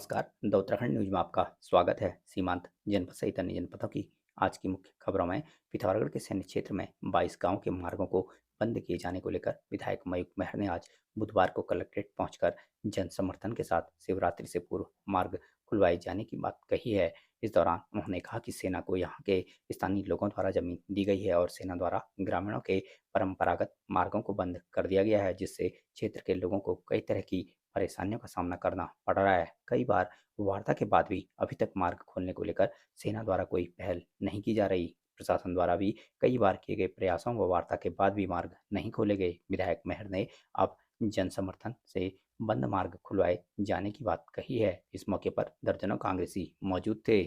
नमस्कार। The Uttarakhand news में आपका स्वागत है। सीमांत जनपद सहित अन्य जनपदों की आज की मुख्य खबरों में पिथौरागढ़ के सैन्य क्षेत्र में 22 गांव के मार्गों को बंद किए जाने को लेकर विधायक मयूख महर ने आज बुधवार को कलेक्ट्रेट पहुंचकर जन समर्थन के साथ शिवरात्रि से पूर्व मार्ग खुलवाए जाने की बात कही है। इस दौरान उन्होंने कहा कि सेना को यहाँ के स्थानीय लोगों द्वारा जमीन दी गई है और सेना द्वारा ग्रामीणों के परंपरागत मार्गों को बंद कर दिया गया है, जिससे क्षेत्र के लोगों को कई तरह की परेशानियों का सामना करना पड़ रहा है। कई बार वार्ता के बाद भी अभी तक मार्ग खोलने को लेकर सेना द्वारा कोई पहल नहीं की जा रही। प्रशासन द्वारा भी कई बार किए गए प्रयासों व वार्ता के बाद भी मार्ग नहीं खोले गए। विधायक मेहर ने अब जन समर्थन से बंद मार्ग खुलवाए जाने की बात कही है। इस मौके पर दर्जनों कांग्रेसी मौजूद थे।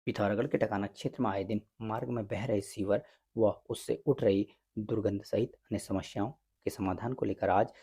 पिथौरागढ़ के टकाना क्षेत्र में आए दिन मार्ग में बह रहे सीवर व उससे उठ रही दुर्गंध सहित अन्य समस्याओं के समाधान को लेकर आज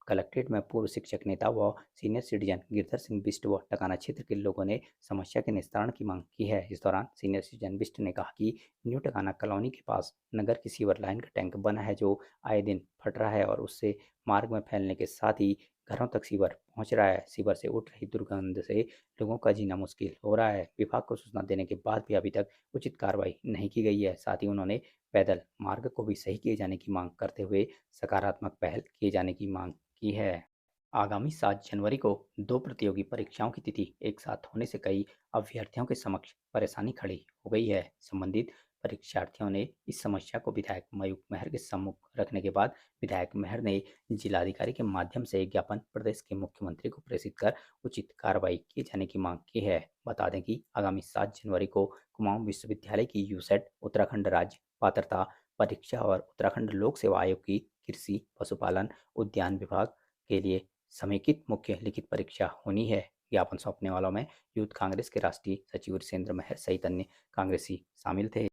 कलेक्ट्रेट में पूर्व शिक्षक नेता व सीनियर सिटीजन गिरधर सिंह बिष्ट व टकाना क्षेत्र के लोगों ने समस्या के निस्तारण की मांग की है। इस दौरान सीनियर सिटीजन बिष्ट ने कहा कि न्यू टकाना कॉलोनी के पास नगर की सीवर लाइन का टैंक बना है, जो आए दिन फट रहा है और उससे मार्ग में फैलने के साथ ही घरों तक सीवर पहुंच रहा है। सीवर से उठ रही दुर्गंध से लोगों का जीना मुश्किल हो रहा है। विभाग को सूचना देने के बाद भी अभी तक उचित कार्रवाई नहीं की गई है। साथ ही उन्होंने पैदल मार्ग को भी सही किए जाने की मांग करते हुए सकारात्मक पहल किए जाने की मांग की है। आगामी 7 जनवरी को 2 प्रतियोगी परीक्षाओं की तिथि एक साथ होने से कई अभ्यर्थियों के समक्ष परेशानी खड़ी हो गई है। संबंधित परीक्षार्थियों ने इस समस्या को विधायक मयूख महर के सम्मुख रखने के बाद विधायक महर ने जिलाधिकारी के माध्यम से ज्ञापन प्रदेश के मुख्यमंत्री को प्रेषित कर उचित कार्रवाई किए जाने की मांग की है। बता दें कि आगामी 7 जनवरी को कुमाऊं विश्वविद्यालय की यूसेट उत्तराखंड राज्य पात्रता परीक्षा और उत्तराखंड लोक सेवा आयोग की कृषि पशुपालन उद्यान विभाग के लिए समेकित मुख्य लिखित परीक्षा होनी है। ज्ञापन सौंपने वालों में यूथ कांग्रेस के राष्ट्रीय सचिव ऋषेंद्र महर सहित अन्य कांग्रेसी शामिल थे।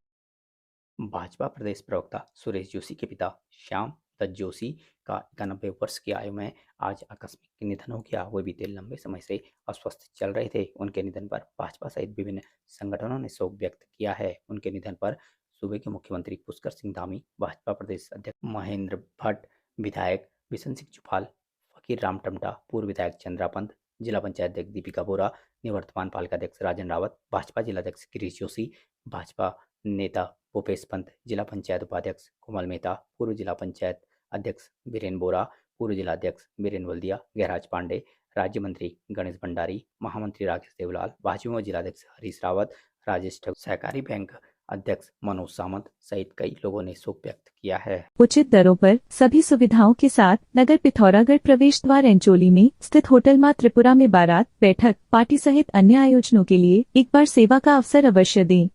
भाजपा प्रदेश प्रवक्ता सुरेश जोशी के पिता श्याम दत्त जोशी का 91 वर्ष की आयु में आज आकस्मिक निधन हो गया। वे बीते लंबे समय से अस्वस्थ चल रहे थे। उनके निधन पर भाजपा सहित विभिन्न संगठनों ने शोक व्यक्त किया है। उनके निधन पर सूबे के मुख्यमंत्री पुष्कर सिंह धामी, भाजपा प्रदेश अध्यक्ष महेंद्र भट्ट, विधायक बिशन सिंह चुफाल, फकीर राम टमटा, पूर्व विधायक चंद्रा पंत, जिला पंचायत अध्यक्ष दीपिका बोरा, निवर्तमान पालिका अध्यक्ष राजन रावत, भाजपा जिलाध्यक्ष गिरीश जोशी, भाजपा नेता भूपेश पंत, जिला पंचायत उपाध्यक्ष कोमल मेहता, पूर्व जिला पंचायत अध्यक्ष बीरेन बोरा, पूर्व जिलाध्यक्ष बीरेन वल्दिया, गहराज पांडे, राज्य मंत्री गणेश भंडारी, महामंत्री राकेश देवलाल, भाजपा जिलाध्यक्ष हरीश रावत, राजेश ठाकुर, सहकारी बैंक अध्यक्ष मनोज सामंत सहित कई लोगों ने शोक व्यक्त किया है। उचित दरों पर सभी सुविधाओं के साथ नगर पिथौरागढ़ प्रवेश द्वार एंचोली में स्थित होटल मां त्रिपुरा में बारात, बैठक, पार्टी सहित अन्य आयोजनों के लिए एक बार सेवा का अवसर अवश्य दें।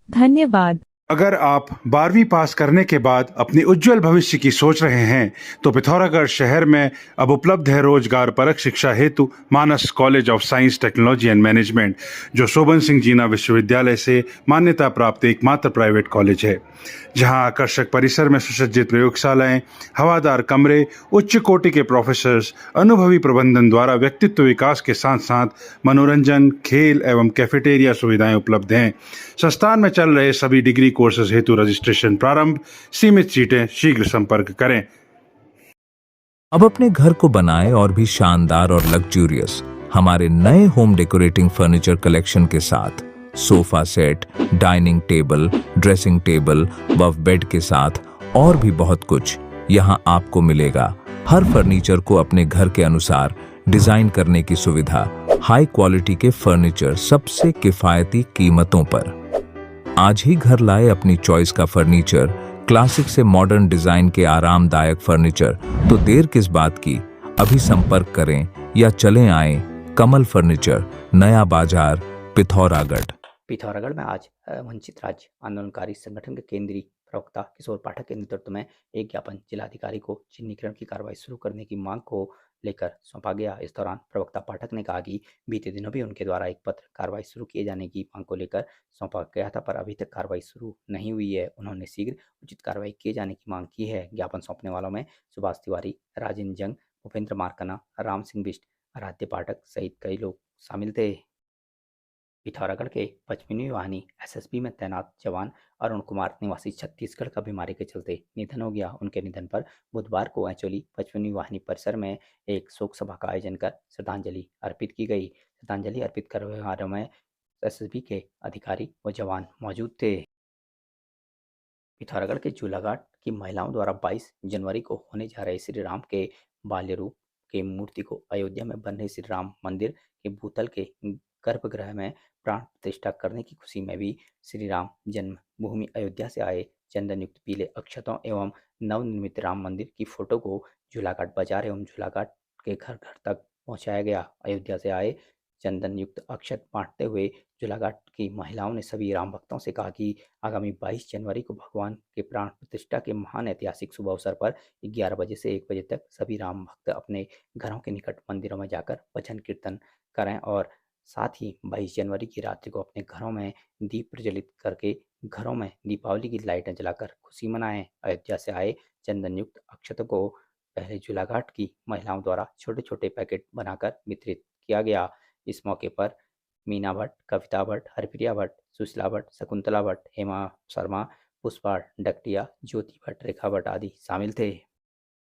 धन्यवाद। अगर आप 12वीं पास करने के बाद अपने उज्जवल भविष्य की सोच रहे हैं तो पिथौरागढ़ शहर में अब उपलब्ध है रोजगार परक शिक्षा हेतु Manas college of science technology and management, जो शोभन सिंह जीना विश्वविद्यालय से मान्यता प्राप्त एकमात्र प्राइवेट कॉलेज है। जहां आकर्षक परिसर में सुसज्जित प्रयोगशालाएं, हवादार कमरे, उच्च कोटि के प्रोफेसर्स, अनुभवी प्रबंधन द्वारा व्यक्तित्व विकास के साथ साथ मनोरंजन, खेल एवं कैफेटेरिया सुविधाएं उपलब्ध हैं। संस्थान में चल रहे सभी डिग्री कोर्सेज हेतु रजिस्ट्रेशन प्रारंभ। सीमित सीटें, शीघ्र संपर्क करें। अब अपने घर को बनाएं और भी शानदार और लग्जूरियस हमारे नए होम डेकोरेटिंग फर्नीचर कलेक्शन के साथ। Sofa set, dining table, dressing table व बेड के साथ और भी बहुत कुछ यहाँ आपको मिलेगा। हर फर्नीचर को अपने घर के अनुसार डिजाइन करने की सुविधा, हाई क्वालिटी के फर्नीचर सबसे किफायती कीमतों पर। आज ही घर लाए अपनी चॉइस का फर्नीचर, क्लासिक से मॉडर्न डिजाइन के आरामदायक फर्नीचर। तो देर किस बात की, अभी संपर्क करें या चलें आए कमल फर्नीचर, नया बाजार, पिथौरागढ़। पिथौरागढ़ में आज वंचित राज्य आंदोलनकारी संगठन के केंद्रीय प्रवक्ता किशोर पाठक के नेतृत्व में एक ज्ञापन जिलाधिकारी को चिन्हीकरण की कार्रवाई शुरू करने की मांग को लेकर सौंपा गया। इस दौरान प्रवक्ता पाठक ने कहा कि बीते दिनों भी उनके द्वारा एक पत्र कार्रवाई शुरू किए जाने की मांग को लेकर सौंपा गया था, पर अभी तक कार्रवाई शुरू नहीं हुई है। उन्होंने शीघ्र उचित कार्रवाई किए जाने की मांग की है। ज्ञापन सौंपने वालों में सुभाष तिवारी, राजेंद्र जंग, भूपेंद्र मारकना, राम सिंह बिष्ट, आराध्य पाठक सहित कई लोग शामिल थे। पिथौरागढ़ के 55वीं वाहिनी एसएसबी में तैनात जवान अरुण कुमार निवासी छत्तीसगढ़ का बीमारी के चलते निधन हो गया। उनके निधन पर बुधवार को एंचोली 55वीं वाहिनी परिसर में एक शोक सभा का आयोजन कर श्रद्धांजलि अर्पित की गई। श्रद्धांजलि अर्पित कार्यक्रम में एसएसबी के अधिकारी व जवान मौजूद थे। पिथौरागढ़ के झूलाघाट की महिलाओं द्वारा 22 जनवरी को होने जा रहे श्री राम के बाल्य रूप के मूर्ति को अयोध्या में बन रहे श्री राम मंदिर के भूतल के गर्भगृह में प्राण प्रतिष्ठा करने की खुशी में भी श्री राम जन्मभूमि अयोध्या से आए चंदन युक्त पीले अक्षतों एवं नवनिर्मित राम मंदिर की फोटो को झूलाघाट बाजार एवं झूलाघाट के घर घर तक पहुंचाया गया। अयोध्या से आए चंदन युक्त अक्षत बांटते हुए झूलाघाट की महिलाओं ने सभी राम भक्तों से कहा कि आगामी 22 जनवरी को भगवान के प्राण प्रतिष्ठा के महान ऐतिहासिक शुभ अवसर पर 11 बजे से 1 बजे तक सभी राम भक्त अपने घरों के निकट मंदिरों में जाकर भजन कीर्तन करें और साथ ही 22 जनवरी की रात्रि को अपने घरों में दीप प्रज्वलित करके घरों में दीपावली की लाइटें जलाकर खुशी मनाएं। अयोध्या से आए चंदन युक्त अक्षतों को पहले झूलाघाट की महिलाओं द्वारा छोटे छोटे पैकेट बनाकर वितरित किया गया। इस मौके पर मीना भट्ट, कविता भट्ट, हरप्रिया भट्ट, सुशीला भट्ट, शकुंतला भट्ट, हेमा शर्मा, पुष्पा डकटिया, ज्योति भट्ट, रेखा भट्ट आदि शामिल थे।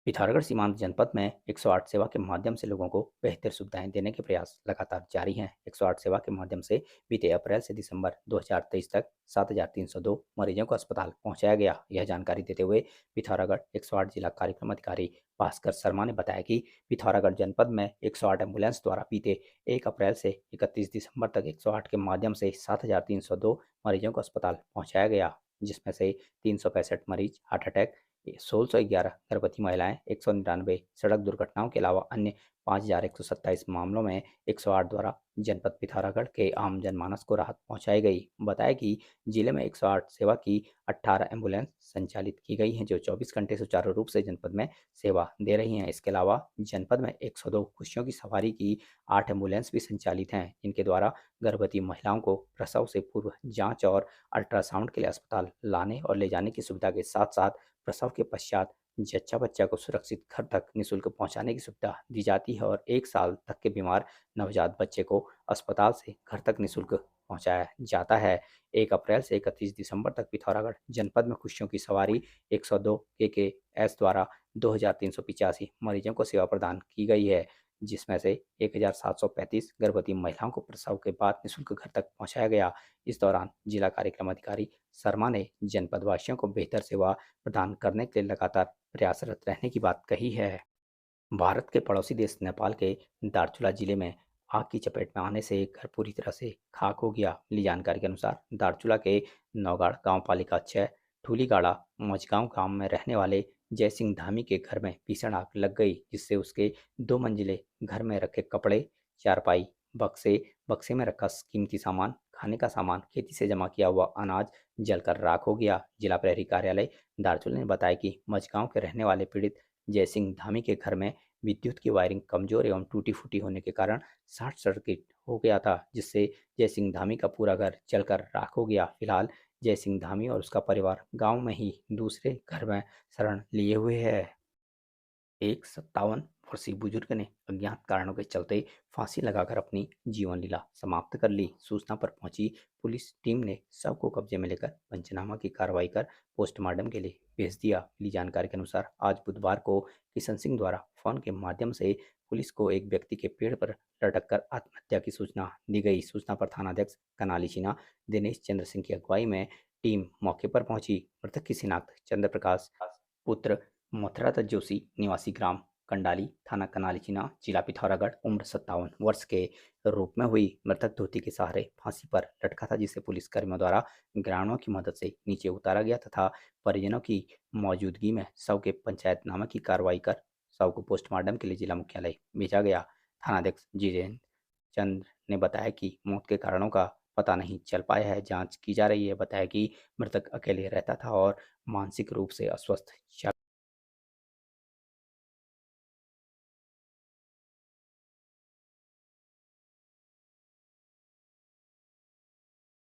पिथौरागढ़ सीमांत जनपद में 108 सेवा के माध्यम से लोगों को बेहतर सुविधाएं देने के प्रयास लगातार जारी हैं। 108 सेवा के माध्यम से बीते अप्रैल से दिसंबर 2023 तक 7,302 मरीजों को अस्पताल पहुंचाया गया। यह जानकारी देते हुए पिथौरागढ़ 108 जिला कार्यक्रम अधिकारी भास्कर शर्मा ने बताया कि पिथौरागढ़ जनपद में 108 एम्बुलेंस द्वारा बीते 1 अप्रैल से 31 दिसंबर तक 108 के माध्यम से 7,302 मरीजों को अस्पताल पहुंचाया गया, जिसमें से 365 मरीज हार्ट अटैक, 1611 गर्भवती महिलाएं, 199 सड़क दुर्घटनाओं के अलावा अन्य 5,127 मामलों में 108 द्वारा जनपद पिथौरागढ़ के आम जनमानस को राहत पहुंचाई गई। बताया कि जिले में 108 सेवा की 18 एम्बुलेंस संचालित की गई हैं जो 24 घंटे सुचारू रूप से जनपद में सेवा दे रही हैं। इसके अलावा जनपद में 102 खुशियों की सवारी की 8 एम्बुलेंस भी संचालित हैं, जिनके द्वारा गर्भवती महिलाओं को प्रसव से पूर्व जाँच और अल्ट्रासाउंड के लिए अस्पताल लाने और ले जाने की सुविधा के साथ साथ प्रसव के पश्चात जच्चा बच्चा को सुरक्षित घर तक निःशुल्क पहुंचाने की सुविधा दी जाती है और 1 साल तक के बीमार नवजात बच्चे को अस्पताल से घर तक निःशुल्क पहुंचाया जाता है। 1 अप्रैल से 31 दिसंबर तक पिथौरागढ़ जनपद में खुशियों की सवारी 102 KKS द्वारा 2,385 मरीजों को सेवा प्रदान की गई है, जिसमें से 1,735 गर्भवती महिलाओं को प्रसव के बाद निःशुल्क घर तक पहुंचाया गया। इस दौरान जिला कार्यक्रम अधिकारी शर्मा ने जनपद वासियों को बेहतर सेवा प्रदान करने के लिए लगातार प्रयासरत रहने की बात कही है। भारत के पड़ोसी देश नेपाल के दार्चुला जिले में आग की चपेट में आने से एक घर पूरी तरह से खाक हो गया। मिली जानकारी के अनुसार दार्चुला के नौगाड़ गांव पालिका 6 ठूलीगाड़ा मझगांव गांव में रहने वाले जय सिंह धामी के घर में भीषण आग लग गई, जिससे उसके 2 मंजिले घर में रखे कपड़े, चारपाई, बक्से में रखा कीमती सामान, खाने का सामान, खेती से जमा किया हुआ अनाज जलकर राख हो गया। जिला प्रहरी कार्यालय दार्चुला ने बताया कि मझगांव के रहने वाले पीड़ित जय सिंह धामी के घर में विद्युत की वायरिंग कमजोर एवं टूटी फूटी होने के कारण शॉर्ट सर्किट हो गया था, जिससे जय सिंह धामी का पूरा घर जलकर राख हो गया। फिलहाल जय सिंह धामी और उसका परिवार गांव में ही दूसरे घर में शरण लिए हुए है। एक 57 वर्षीय बुजुर्ग ने अज्ञात कारणों के चलते फांसी लगाकर अपनी जीवन लीला समाप्त कर ली। सूचना पर पहुंची पुलिस टीम ने शव को कब्जे में लेकर पंचनामा की कार्रवाई कर पोस्टमार्टम के लिए भेज दिया। मिली जानकारी के अनुसार आज बुधवार को किशन सिंह द्वारा फोन के माध्यम से पुलिस को एक व्यक्ति के पेड़ पर लटककर आत्महत्या की सूचना दी गई। सूचना पर थानाध्यक्ष कनाली चीना दिनेश चंद्र सिंह की अगुवाई में टीम मौके पर पहुंची। मृतक की शिनाख्त चंद्र प्रकाश पुत्र मथुरा जोशी निवासी ग्राम कंडाली, थाना कनाली चीना, जिला पिथौरागढ़, उम्र 57 वर्ष के रूप में हुई। मृतक धोती के सहारे फांसी पर लटका था, जिसे पुलिस कर्मियों द्वारा ग्रामीणों की मदद से नीचे उतारा गया तथा परिजनों की मौजूदगी में शव के पंचायतनामा की कार्रवाई कर शव को पोस्टमार्टम के लिए जिला मुख्यालय भेजा गया। थानाध्यक्ष जितेंद्र चंद्र ने बताया कि मौत के कारणों का पता नहीं चल पाया है, जांच की जा रही है। बताया कि मृतक अकेले रहता था और मानसिक रूप से अस्वस्थ